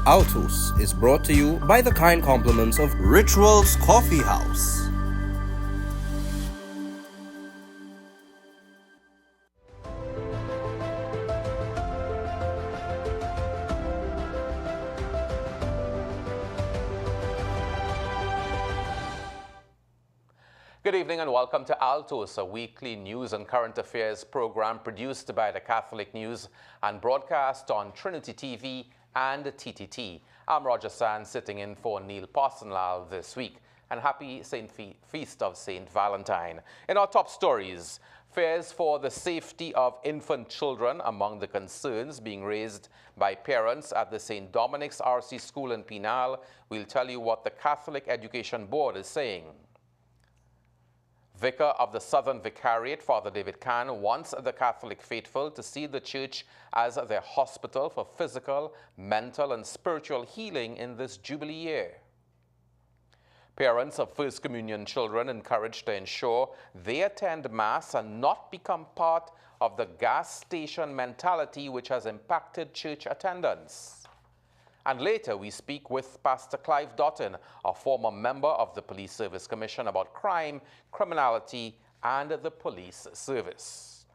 Altos is brought to you by the kind compliments of Rituals Coffee House. Good evening and welcome to Altos, a weekly news and current affairs program produced by the Catholic News and broadcast on Trinity TV and TTT. I'm Roger Sands, sitting in for Neil Parsonlal this week, and happy Feast of St. Valentine. In our top stories, fears for the safety of infant children among the concerns being raised by parents at the St. Dominic's RC School in Penal. We'll tell you what the Catholic Education Board is saying. Vicar of the Southern Vicariate, Father David Khan, wants the Catholic faithful to see the church as their hospital for physical, mental, and spiritual healing in this Jubilee year. Parents of First Communion children encouraged to ensure they attend Mass and not become part of the gas station mentality which has impacted church attendance. And later, we speak with Pastor Clive Dotton, a former member of the Police Service Commission, about crime, criminality, and the police service.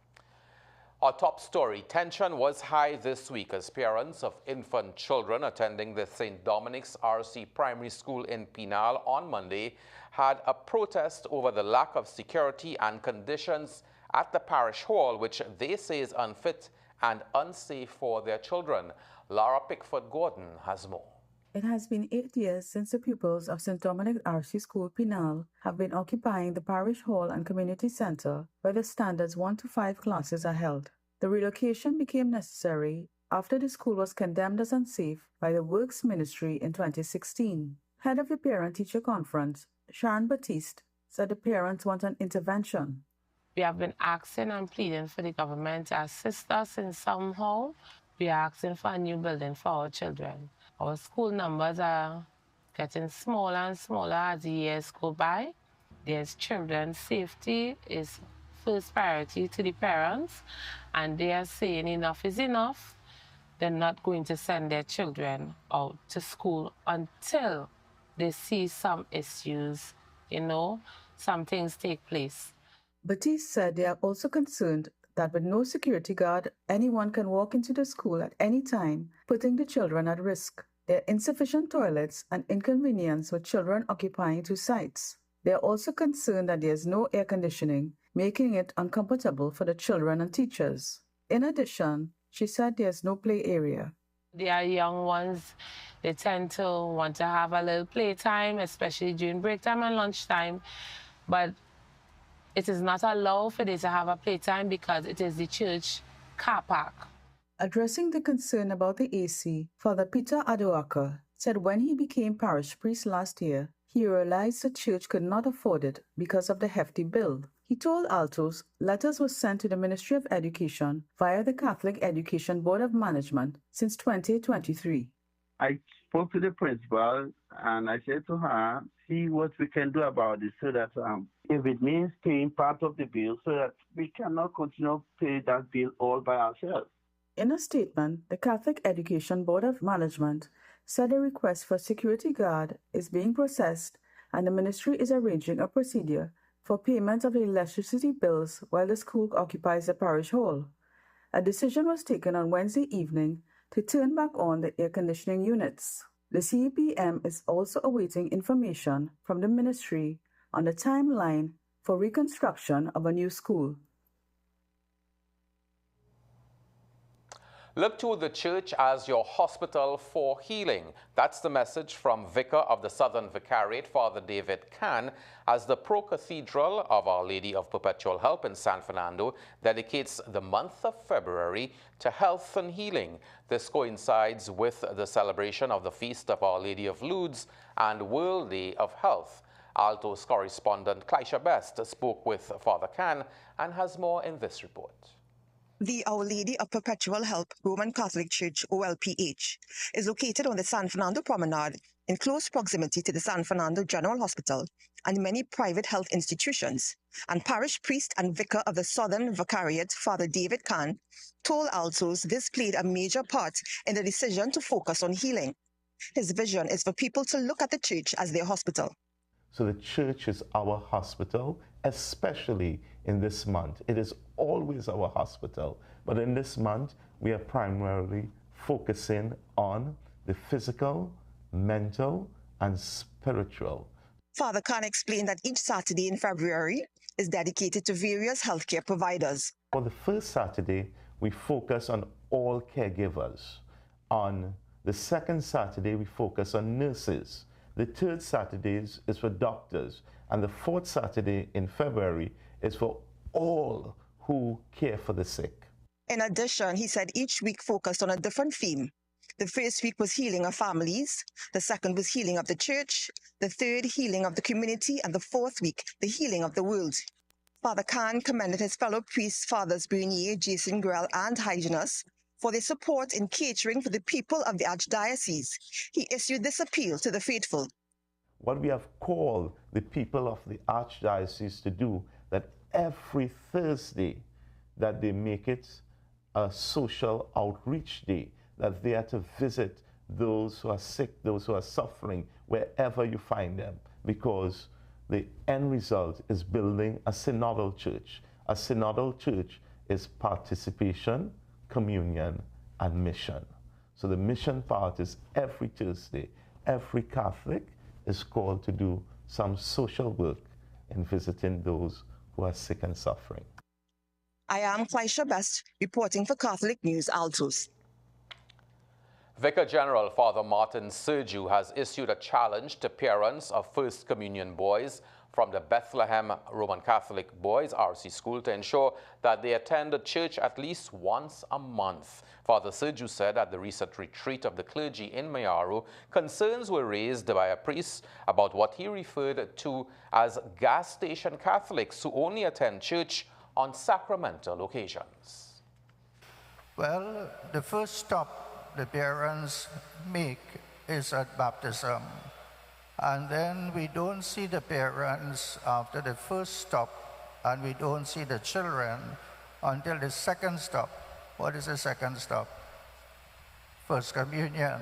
Our top story, tension was high this week as parents of infant children attending the St. Dominic's RC Primary School in Penal on Monday had a protest over the lack of security and conditions at the parish hall, which they say is unfit and unsafe for their children. Laura Pickford-Gordon has more. It has been 8 years since the pupils of St. Dominic RC School Penal have been occupying the parish hall and community center where the standards 1 to 5 classes are held. The relocation became necessary after the school was condemned as unsafe by the Works Ministry in 2016. Head of the Parent-Teacher Conference, Sharon Batiste, said the parents want an intervention. We have been asking and pleading for the government to assist us in somehow. We are asking for a new building for our children. Our school numbers are getting smaller and smaller as the years go by. There's children's safety is first priority to the parents, and they are saying enough is enough. They're not going to send their children out to school until they see some issues, some things take place. Batiste said they are also concerned that with no security guard, anyone can walk into the school at any time, putting the children at risk. There are insufficient toilets and inconvenience with children occupying 2 sites. They are also concerned that there is no air conditioning, making it uncomfortable for the children and teachers. In addition, she said there is no play area. They are young ones. They tend to want to have a little playtime, especially during break time and lunchtime. But it is not allowed for them to have a playtime because it is the church car park. Addressing the concern about the AC, Father Peter Adoaka said when he became parish priest last year, he realized the church could not afford it because of the hefty bill. He told Altos letters were sent to the Ministry of Education via the Catholic Education Board of Management since 2023. I spoke to the principal and I said to her, see what we can do about it so that if it means paying part of the bill so that we cannot continue to pay that bill all by ourselves. In a statement, the Catholic Education Board of Management said a request for security guard is being processed and the ministry is arranging a procedure for payment of the electricity bills while the school occupies the parish hall. A decision was taken on Wednesday evening to turn back on the air conditioning units. The CEPM is also awaiting information from the ministry on the timeline for reconstruction of a new school. Look to the church as your hospital for healing. That's the message from Vicar of the Southern Vicariate, Father David Khan, as the Pro-Cathedral of Our Lady of Perpetual Help in San Fernando dedicates the month of February to health and healing. This coincides with the celebration of the Feast of Our Lady of Lourdes and World Day of Health. Altos correspondent Clysha Best spoke with Father Khan and has more in this report. The Our Lady of Perpetual Help Roman Catholic Church, OLPH, is located on the San Fernando Promenade in close proximity to the San Fernando General Hospital and many private health institutions. And parish priest and vicar of the Southern Vicariate, Father David Khan, told Altos this played a major part in the decision to focus on healing. His vision is for people to look at the church as their hospital. So the church is our hospital, especially in this month. It is always our hospital, but in this month, we are primarily focusing on the physical, mental, and spiritual. Father Khan explained that each Saturday in February is dedicated to various healthcare providers. For the first Saturday, we focus on all caregivers. On the second Saturday, we focus on nurses. The third Saturday is for doctors. And the fourth Saturday in February is for all who care for the sick. In addition, he said each week focused on a different theme. The first week was healing of families, the second was healing of the church, the third healing of the community, and the fourth week, the healing of the world. Father Khan commended his fellow priests, Fathers Bernier, Jason Grell, and hygienists for their support in catering for the people of the Archdiocese. He issued this appeal to the faithful. What we have called the people of the Archdiocese to do, that every Thursday that they make it a social outreach day, that they are to visit those who are sick, those who are suffering, wherever you find them, because the end result is building a synodal church. A synodal church is participation, communion, and mission. So the mission part is every Thursday. Every Catholic is called to do some social work in visiting those who are sick and suffering. I am Clysha Best, reporting for Catholic News Altos. Vicar General Father Martin Sergiu has issued a challenge to parents of First Communion boys from the Bethlehem Roman Catholic Boys RC School to ensure that they attend the church at least once a month. Father Sergiu said at the recent retreat of the clergy in Mayaru, concerns were raised by a priest about what he referred to as gas station Catholics who only attend church on sacramental occasions. Well, the first stop the parents make is at baptism. And then we don't see the parents after the first stop, and we don't see the children until the second stop. What is the second stop? First Communion.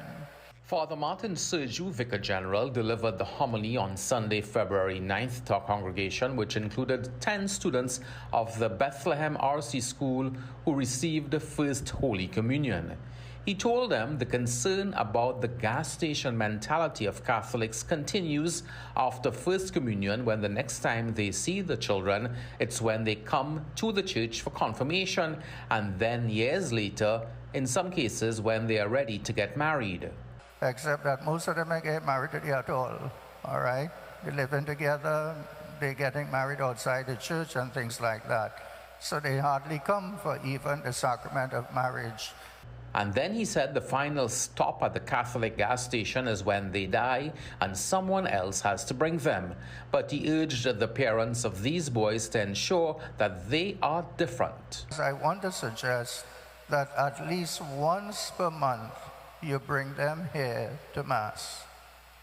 Father Martin Sergiu, Vicar General, delivered the homily on Sunday, February 9th to our congregation, which included 10 students of the Bethlehem RC School who received the first Holy Communion. He told them the concern about the gas station mentality of Catholics continues after First Communion, when the next time they see the children, it's when they come to the church for confirmation, and then years later, in some cases, when they are ready to get married. Except that most of them ain't get married at all right? They're living together, they're getting married outside the church and things like that. So they hardly come for even the sacrament of marriage. And then he said the final stop at the Catholic gas station is when they die and someone else has to bring them. But he urged the parents of these boys to ensure that they are different. I want to suggest that at least once per month you bring them here to Mass.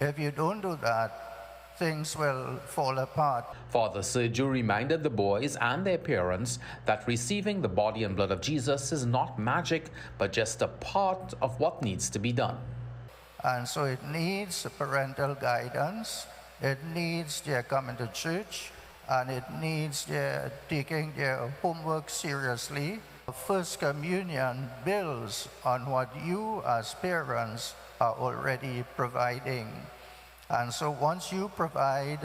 If you don't do that, things will fall apart. Father Sergiu reminded the boys and their parents that receiving the body and blood of Jesus is not magic, but just a part of what needs to be done. And so it needs parental guidance, it needs their coming to church, and it needs their taking their homework seriously. First Communion builds on what you as parents are already providing. And so once you provide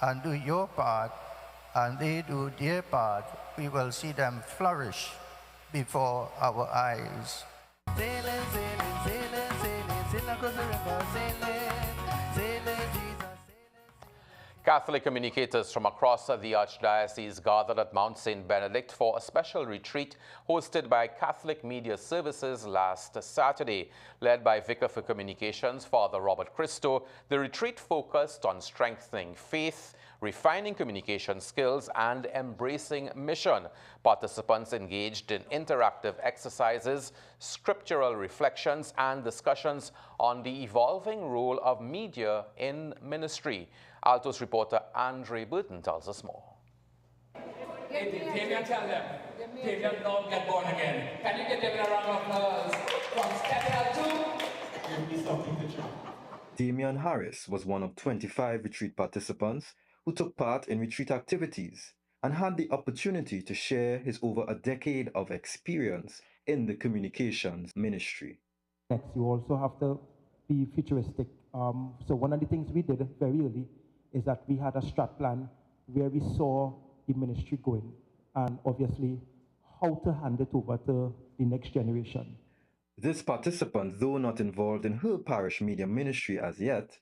and do your part, and they do their part, we will see them flourish before our eyes. Catholic communicators from across the Archdiocese gathered at Mount St. Benedict for a special retreat hosted by Catholic Media Services last Saturday. Led by Vicar for Communications, Father Robert Christo, the retreat focused on strengthening faith, refining communication skills, and embracing mission. Participants engaged in interactive exercises, scriptural reflections, and discussions on the evolving role of media in ministry. Altos reporter Andre Burton tells us more. Damian, tell them. Damian, don't get born again. Can you give them a round of applause from Step 2? Damian Harris was one of 25 retreat participants who took part in retreat activities and had the opportunity to share his over a decade of experience in the communications ministry. Next, you also have to be futuristic. So one of the things we did very early is that we had a strat plan where we saw the ministry going and obviously how to hand it over to the next generation. This participant, though not involved in her parish media ministry as yet,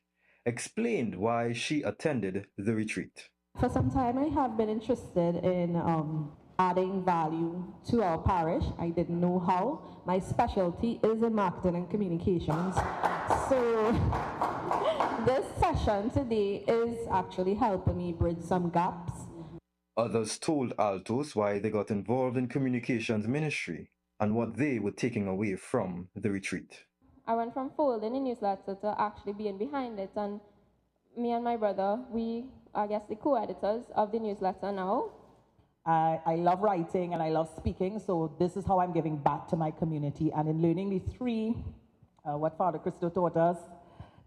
explained why she attended the retreat. For some time, I have been interested in adding value to our parish. I didn't know how. My specialty is in marketing and communications. So this session today is actually helping me bridge some gaps. Others told Altos why they got involved in communications ministry and what they were taking away from the retreat. I went from folding the newsletter to actually being behind it, and me and my brother, we are, I guess, the co-editors of the newsletter now. I love writing and I love speaking, so this is how I'm giving back to my community. And in learning the three, what Father Christo taught us,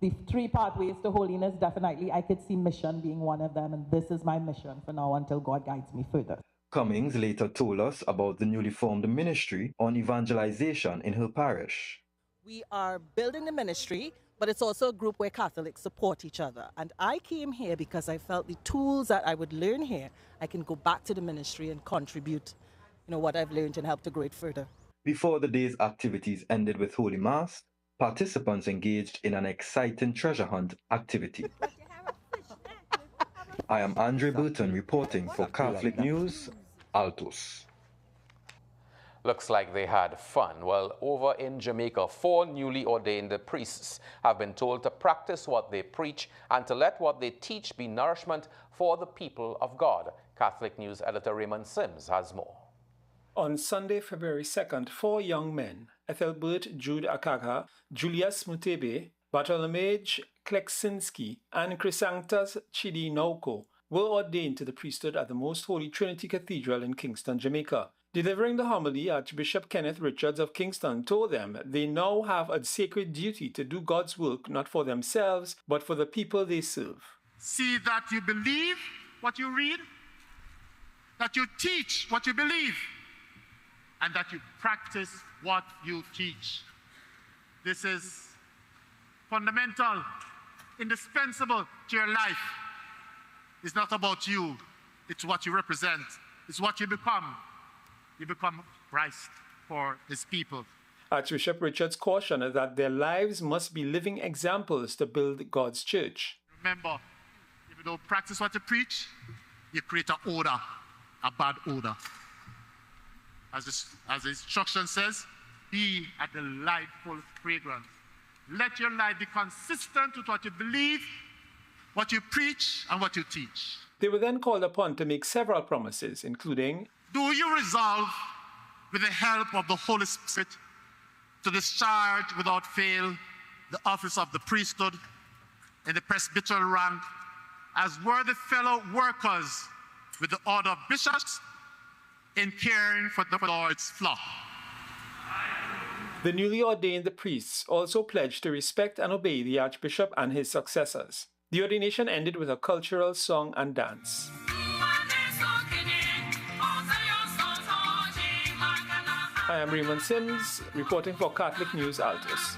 the three pathways to holiness, definitely I could see mission being one of them, and this is my mission for now until God guides me further. Cummings later told us about the newly formed ministry on evangelization in her parish. We are building the ministry, but it's also a group where Catholics support each other. And I came here because I felt the tools that I would learn here, I can go back to the ministry and contribute, what I've learned and help to grow it further. Before the day's activities ended with Holy Mass, participants engaged in an exciting treasure hunt activity. I am Andre Burton reporting for Catholic News, Altos. Looks like they had fun. Well, over in Jamaica, 4 newly ordained priests have been told to practice what they preach and to let what they teach be nourishment for the people of God. Catholic News editor Raymond Sims has more. On Sunday, February 2nd, 4 young men, Ethelbert Jude Akaga, Julius Mutebe, Bartolomej Kleksinski, and Chrysantas Chidi Nauko, were ordained to the priesthood at the Most Holy Trinity Cathedral in Kingston, Jamaica. Delivering the homily, Archbishop Kenneth Richards of Kingston told them they now have a sacred duty to do God's work not for themselves, but for the people they serve. See that you believe what you read, that you teach what you believe, and that you practice what you teach. This is fundamental, indispensable to your life. It's not about you, it's what you represent, it's what you become. You become Christ for his people. Archbishop Richards cautioned that their lives must be living examples to build God's church. Remember, if you don't practice what you preach, you create an odor, a bad odor. As the instruction says, be a delightful fragrance. Let your life be consistent with what you believe, what you preach, and what you teach. They were then called upon to make several promises, including, do you resolve, with the help of the Holy Spirit, to discharge without fail the office of the priesthood in the presbyteral rank as worthy fellow workers with the order of bishops in caring for the Lord's flock? The newly ordained priests also pledged to respect and obey the Archbishop and his successors. The ordination ended with a cultural song and dance. I am Raymond Sims, reporting for Catholic News, Altos.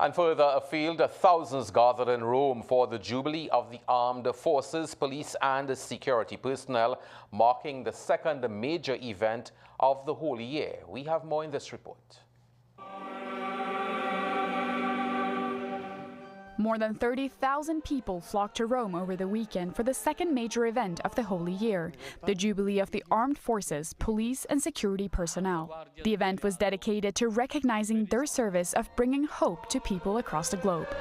And further afield, thousands gathered in Rome for the Jubilee of the Armed Forces, police and security personnel, marking the second major event of the Holy Year. We have more in this report. More than 30,000 people flocked to Rome over the weekend for the second major event of the Holy Year, the Jubilee of the Armed Forces, police and security personnel. The event was dedicated to recognizing their service of bringing hope to people across the globe.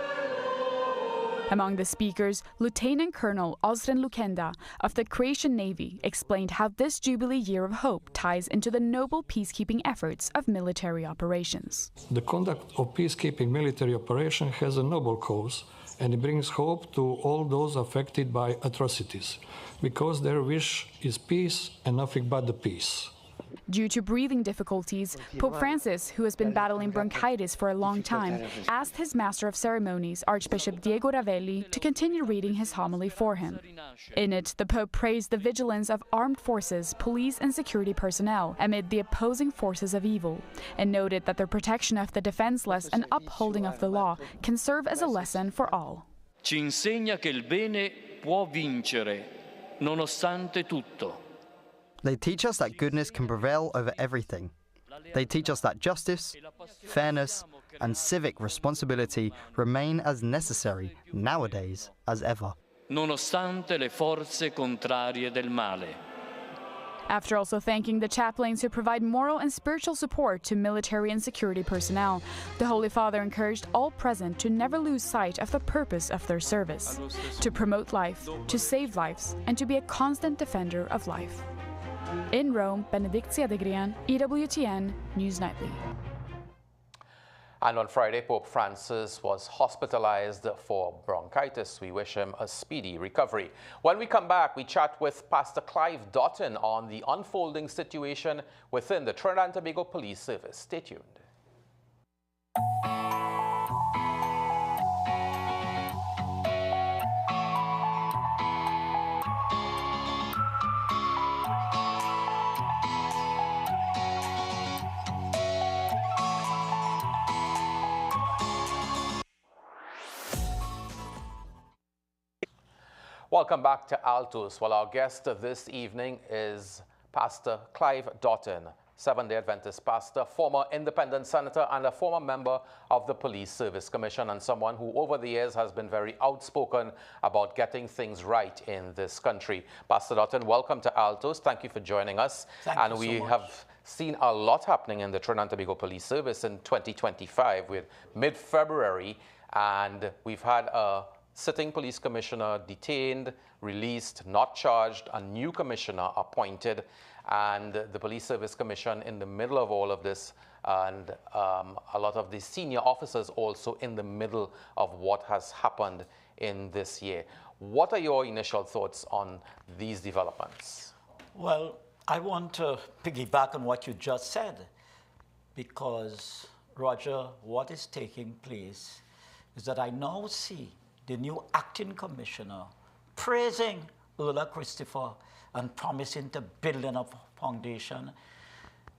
Among the speakers, Lieutenant Colonel Osrin Lukenda of the Croatian Navy explained how this Jubilee Year of Hope ties into the noble peacekeeping efforts of military operations. The conduct of peacekeeping military operation has a noble cause, and it brings hope to all those affected by atrocities, because their wish is peace and nothing but the peace. Due to breathing difficulties, Pope Francis, who has been battling bronchitis for a long time, asked his Master of Ceremonies, Archbishop Diego Ravelli, to continue reading his homily for him. In it, the Pope praised the vigilance of armed forces, police and security personnel amid the opposing forces of evil, and noted that their protection of the defenseless and upholding of the law can serve as a lesson for all. Ci insegna che il bene può vincere, nonostante tutto. They teach us that goodness can prevail over everything. They teach us that justice, fairness, and civic responsibility remain as necessary nowadays as ever. Nonostante le forze contrarie del male. After also thanking the chaplains who provide moral and spiritual support to military and security personnel, the Holy Father encouraged all present to never lose sight of the purpose of their service, to promote life, to save lives, and to be a constant defender of life. In Rome, Benedictia de Grian, EWTN News Nightly. And on Friday, Pope Francis was hospitalized for bronchitis. We wish him a speedy recovery. When we come back, we chat with Pastor Clive Doughton on the unfolding situation within the Trinidad and Tobago Police Service. Stay tuned. Welcome back to Altos. Well, our guest this evening is Pastor Clive Doughton, Seventh-day Adventist pastor, former independent senator, and a former member of the Police Service Commission, and someone who over the years has been very outspoken about getting things right in this country. Pastor Doughton, welcome to Altos. Thank you for joining us. Thank you so much. Have seen a lot happening in the Trinidad and Tobago Police Service in 2025 with mid-February, and we've had a sitting police commissioner detained, released, not charged, a new commissioner appointed, and the Police Service Commission in the middle of all of this, and a lot of the senior officers also in the middle of what has happened in this year. What are your initial thoughts on these developments? Well, I want to piggyback on what you just said, because, Roger, what is taking place is that I now see the new acting commissioner praising Ulla Christopher and promising to build a foundation.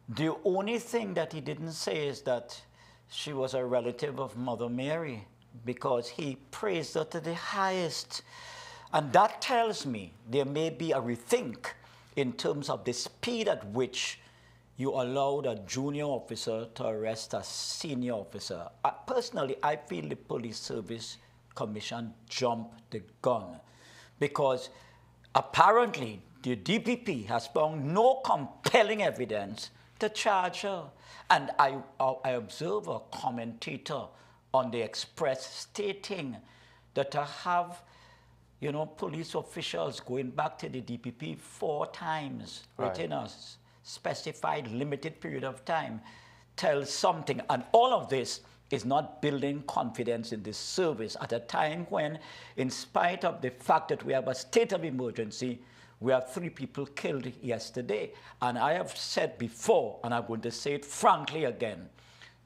The only thing that he didn't say is that she was a relative of Mother Mary, because he praised her to the highest. And that tells me there may be a rethink in terms of the speed at which you allowed a junior officer to arrest a senior officer. Personally, I feel the Police Service Commission jumped the gun, because apparently the DPP has found no compelling evidence to charge her. And I observe a commentator on the Express stating that to have, police officials going back to the DPP 4 times within a specified limited period of time tells something. And all of this is not building confidence in this service at a time when, in spite of the fact that we have a state of emergency, we have 3 people killed yesterday. And I have said before, and I'm going to say it frankly again,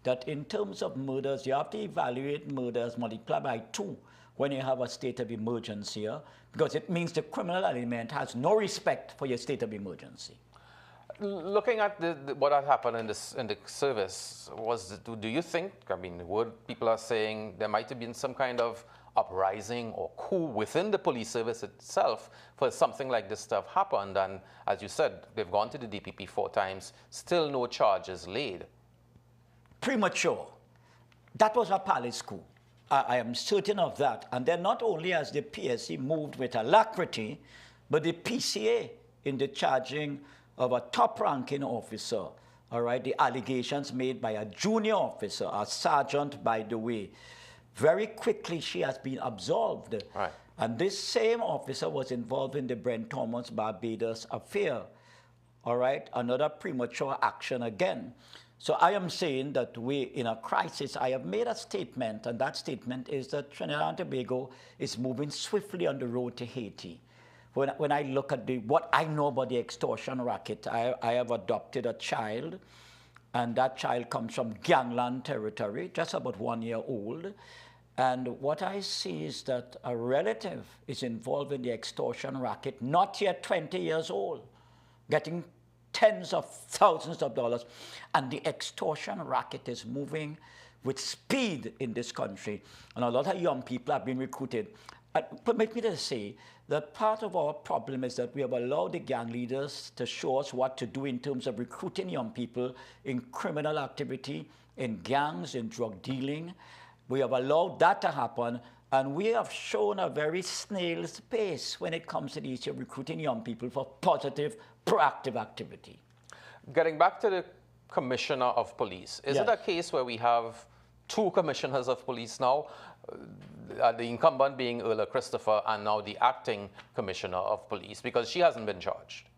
that in terms of murders, you have to evaluate murders multiplied by 2 when you have a state of emergency, because it means the criminal element has no respect for your state of emergency. Looking at what had happened in the service, do you think, people are saying there might have been some kind of uprising or coup within the police service itself for something like this to have happened? And as you said, they've gone to the DPP 4 times, still no charges laid. Premature. That was a palace coup. I am certain of that. And then not only has the PSC moved with alacrity, but the PCA in the charging of a top-ranking officer, all right, the allegations made by a junior officer, a sergeant, by the way, very quickly she has been absolved. Right. And this same officer was involved in the Brent Thomas Barbados affair, all right, another premature action again. So I am saying that we, in a crisis, I have made a statement, and that statement is that Trinidad and Tobago is moving swiftly on the road to Haiti. when I look at what I know about the extortion racket, I have adopted a child, and that child comes from gangland territory, just about 1 year old. And what I see is that a relative is involved in the extortion racket, not yet 20 years old, getting tens of thousands of dollars. And the extortion racket is moving with speed in this country. And a lot of young people have been recruited. Permit me to say that part of our problem is that we have allowed the gang leaders to show us what to do in terms of recruiting young people in criminal activity, in gangs, in drug dealing. We have allowed that to happen, and we have shown a very snail's pace when it comes to the issue of recruiting young people for positive, proactive activity. Getting back to the Commissioner of Police, is it a case where we have 2 commissioners of police now, the incumbent being Erla Christopher and now the acting Commissioner of Police, because she hasn't been charged?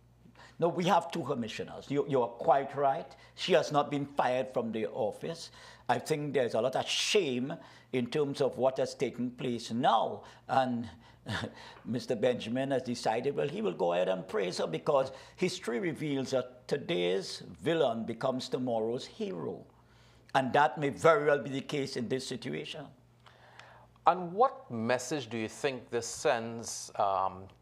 No, we have 2 commissioners. You are quite right. She has not been fired from the office. I think there's a lot of shame in terms of what has taken place now. And Mr. Benjamin has decided, well, he will go ahead and praise her because history reveals that today's villain becomes tomorrow's hero. And that may very well be the case in this situation. And what message do you think this sends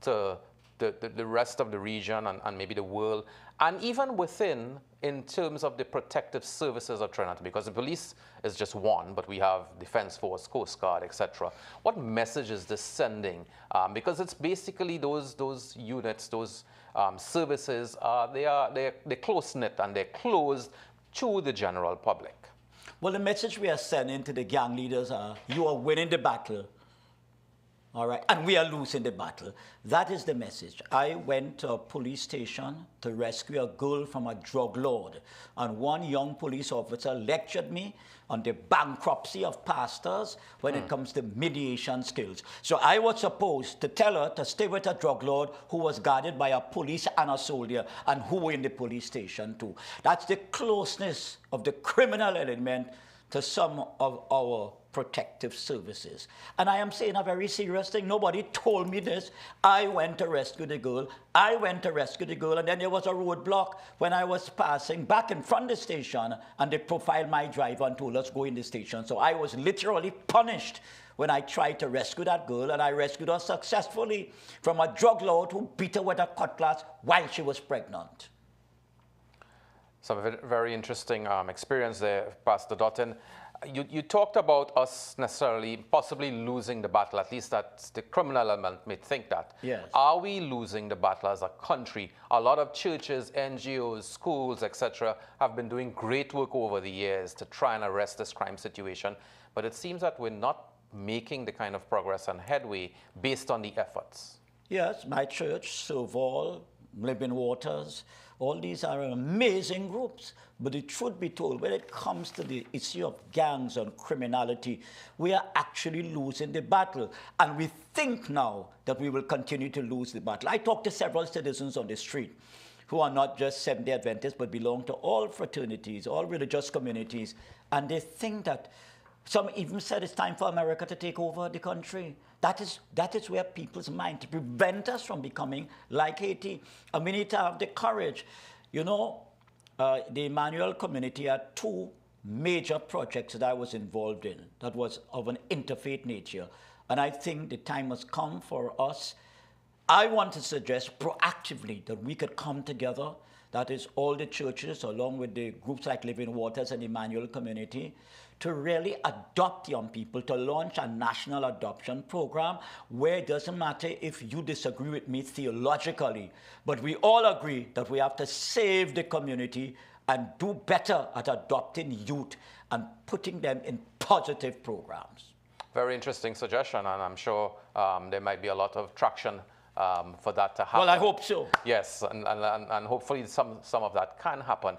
to the rest of the region and maybe the world, and even within, in terms of the protective services of Trinidad? Because the police is just one, but we have Defense Force, Coast Guard, etc. What message is this sending? Because it's basically those units, those services, they're close-knit and they're closed to the general public. Well, the message we are sending to the gang leaders are, you are winning the battle, all right, and we are losing the battle. That is the message. I went to a police station to rescue a girl from a drug lord, and one young police officer lectured me on the bankruptcy of pastors when it comes to mediation skills. So I was supposed to tell her to stay with a drug lord who was guarded by a police and a soldier and who were in the police station too. That's the closeness of the criminal element to some of our protective services. And I am saying a very serious thing. Nobody told me this. I went to rescue the girl. And then there was a roadblock when I was passing back in front of the station, and they profiled my driver and told us go in the station. So I was literally punished when I tried to rescue that girl, and I rescued her successfully from a drug lord who beat her with a cutlass while she was pregnant. Some very interesting experience there, Pastor Dottin. You talked about us necessarily possibly losing the battle, at least that's the criminal element may think that. Yes. Are we losing the battle as a country? A lot of churches, NGOs, schools, etc. have been doing great work over the years to try and arrest this crime situation, but it seems that we're not making the kind of progress and headway based on the efforts. Yes, my church, Serval, Living Waters, all these are amazing groups. But the truth be told, when it comes to the issue of gangs and criminality, we are actually losing the battle. And we think now that we will continue to lose the battle. I talked to several citizens on the street who are not just Seventh-day Adventists, but belong to all fraternities, all religious communities. And they think that, some even said it's time for America to take over the country. That is where people's mind, to prevent us from becoming like Haiti. And we need to have the courage. You know, the Emmanuel community had 2 major projects that I was involved in that was of an interfaith nature. And I think the time has come for us. I want to suggest proactively that we could come together, that is all the churches along with the groups like Living Waters and Emmanuel community, to really adopt young people, to launch a national adoption program where it doesn't matter if you disagree with me theologically, but we all agree that we have to save the community and do better at adopting youth and putting them in positive programs. Very interesting suggestion, and I'm sure there might be a lot of traction for that to happen. Well, I hope so. Yes, and hopefully some of that can happen.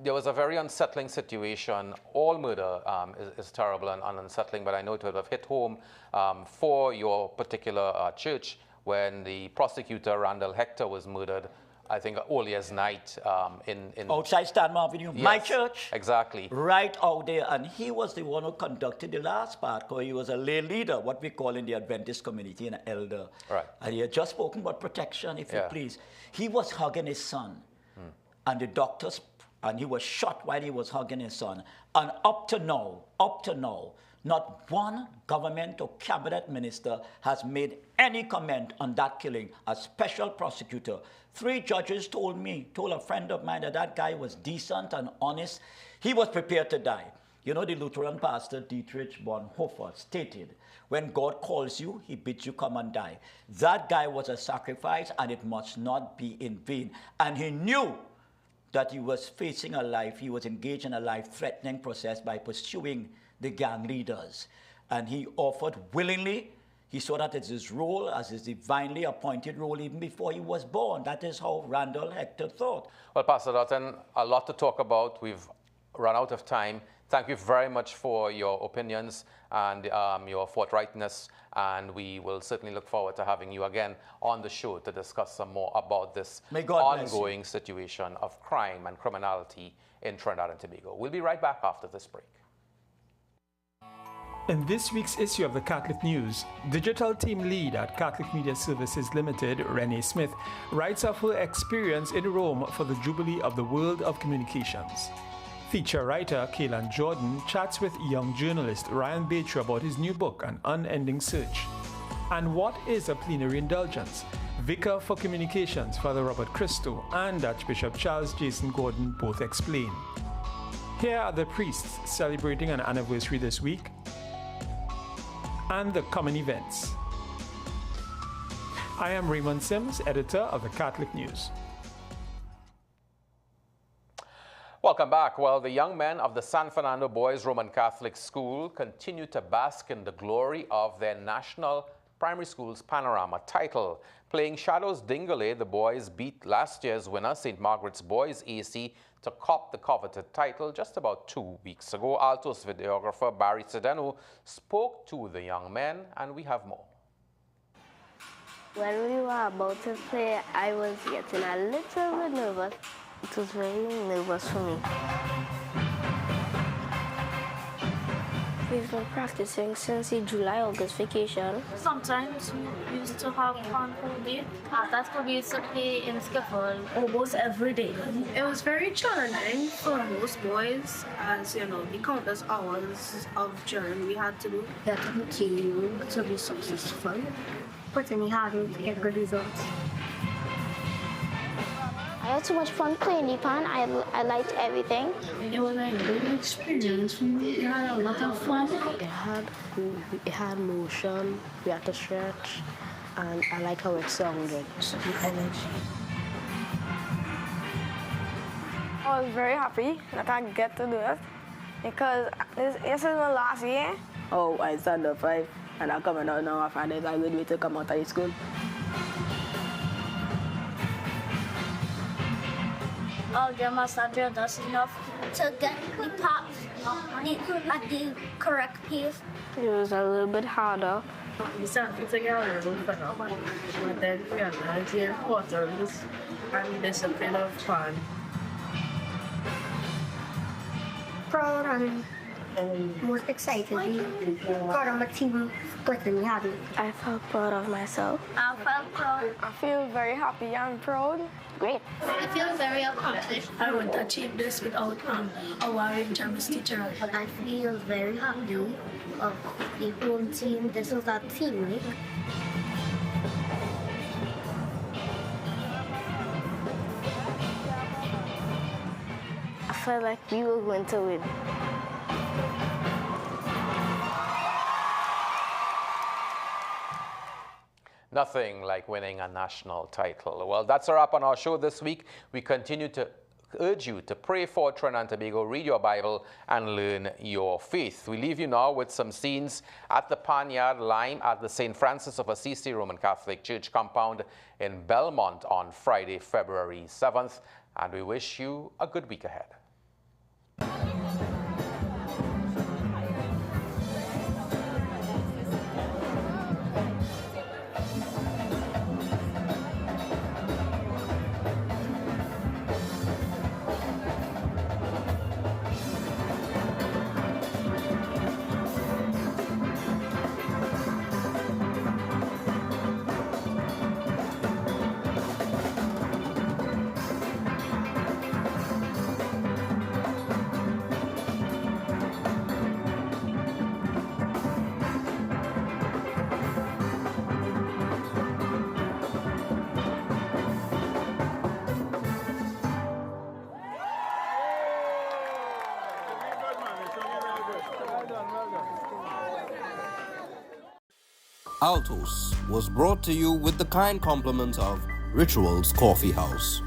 There was a very unsettling situation. All murder is terrible and unsettling, but I know it would have hit home for your particular church when the prosecutor, Randall Hector, was murdered I think, early as night in outside Stanmore Avenue, yes, my church. Exactly. Right out there. And he was the one who conducted the last part, because he was a lay leader, what we call in the Adventist community, an elder. Right. And he had just spoken about protection, if you please. He was hugging his son. And the doctors, and he was shot while he was hugging his son. And up to now, not one government or cabinet minister has made any comment on that killing. A special prosecutor. 3 judges told a friend of mine that guy was decent and honest. He was prepared to die. You know, the Lutheran pastor Dietrich Bonhoeffer stated, when God calls you, he bids you come and die. That guy was a sacrifice, and it must not be in vain. And he knew that he was facing he was engaged in a life-threatening process by pursuing the gang leaders. And he offered willingly. He saw that as his role, as his divinely appointed role, even before he was born. That is how Randall Hector thought. Well, Pastor Dutton, a lot to talk about. We've run out of time. Thank you very much for your opinions and your forthrightness, and we will certainly look forward to having you again on the show to discuss some more about this ongoing situation of crime and criminality in Trinidad and Tobago. We'll be right back after this break. In this week's issue of the Catholic News, digital team lead at Catholic Media Services Limited, Renee Smith, writes of her experience in Rome for the Jubilee of the World of Communications. Feature writer Kaylan Jordan chats with young journalist Ryan Bacher about his new book, An Unending Search. And what is a plenary indulgence? Vicar for Communications, Father Robert Christo, and Archbishop Charles Jason Gordon both explain. Here are the priests celebrating an anniversary this week, and the common events. I am Raymond Sims, editor of the Catholic News. Welcome back. Well, the young men of the San Fernando Boys Roman Catholic School continue to bask in the glory of their national primary school's Panorama title. Playing Shadows Dingley, the boys beat last year's winner, St. Margaret's Boys AC, to cop the coveted title just about 2 weeks ago. Altos videographer Barry Sedeno spoke to the young men, and we have more. When we were about to play, I was getting a little bit nervous. It was very nervous for me. We've been practicing since the July-August vacation. Sometimes we used to have fun whole day. That's what we used to play in skiffle almost every day. It was very challenging for most boys, as you know, the countless hours of journey we had to do. We had to continue to be successful, putting hard to get good results. I had so much fun playing the pan. I liked everything. It was a good experience for me. We had a lot of fun. It had motion, we had to stretch, and I like how it sounded. Energy. I was very happy that I get to do it because this is my last year. Oh, I started at 5 and I'm coming out now. I find it a good way to come out of school. All of them must have drilled us enough to get the pops at the correct pace. It was a little bit harder. We started to get a little fun, but then we realized the importance and discipline of fun. Proud and most excited. Proud of my team working hard. I felt proud of myself. I felt proud. I feel very happy and proud. Great. I feel very accomplished. I would achieve this without a worrying Japanese teacher. But I feel very happy of the whole team. This was our team. I felt like we were going to win. Nothing like winning a national title. Well, that's a wrap on our show this week. We continue to urge you to pray for Trinidad and Tobago, read your Bible, and learn your faith. We leave you now with some scenes at the Panyard Lime at the St. Francis of Assisi Roman Catholic Church compound in Belmont on Friday, February 7th. And we wish you a good week ahead. Altos was brought to you with the kind compliments of Rituals Coffee House.